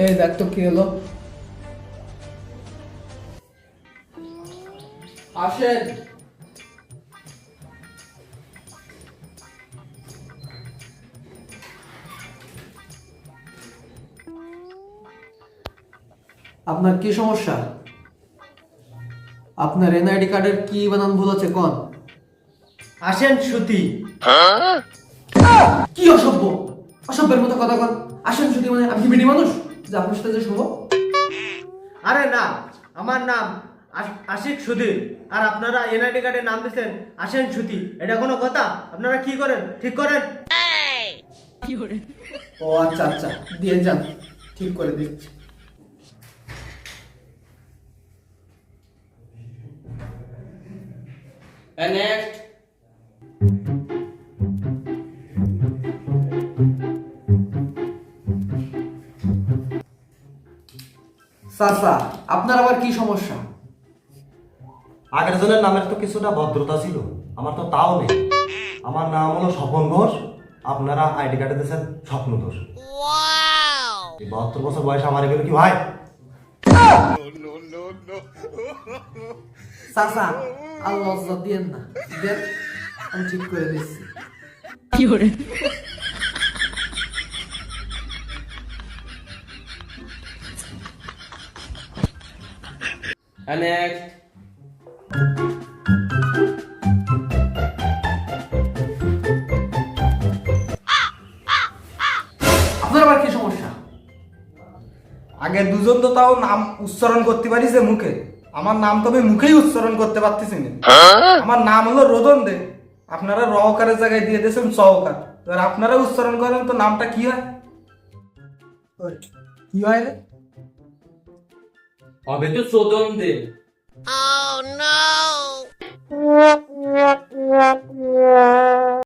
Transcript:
এই দেখ তো কি হলো। আসেন। আপনার কি সমস্যা? আপনার এনআইডি কার্ডের কি বানান ভুল আছে কোন? আসেন সুতি। কি অসভ্য, অসভ্যের মতো কথা কোন। আসেন শুধু মানে আমি কি বিডি মানুষ যে আপনার সাথে যে শুভ? আরে না, আমার নাম আশিক সুধীর, আর আপনারা এনআইডি কার্ডে নাম দিচ্ছেন আসেন সুতি। এটা কোনো কথা? আপনারা কি করেন, ঠিক করেন। ও আচ্ছা আচ্ছা, দিয়ে যান, ঠিক করে দিচ্ছি। নেক্সট। চাচা, আপনার আবার কি সমস্যা? আগের জনের নামের তো কিছুটা ভদ্রতা ছিল, আমার তো তাও নেই। আমার নাম হলো স্বপন ঘোষ, আপনারা আইডি কার্ডে দিয়েছেন স্বপ্ন ঘোষ। এই 72 বছর বয়স আমার এগুলো কি ভাই? চাচা, আর লজ্জা দিয়েন না, দেন আমি ঠিক করে দিচ্ছি। নেক্সট। আপনার আবার কি সমস্যা? আগে দুজন তো তাও নাম উচ্চারণ করতে পারিছে মুখে, আমার নাম তবে মুখেই উচ্চারণ করতে পারতেছি না। আমার নাম হলো রোদন দে, আপনারা রহকারের জায়গায় দিয়ে দিয়েছেন সহকার। এবার আপনারা উচ্চারণ করেন তো নামটা কি হয়? কি হয় রে? হবে তো চোদন দে। Oh no!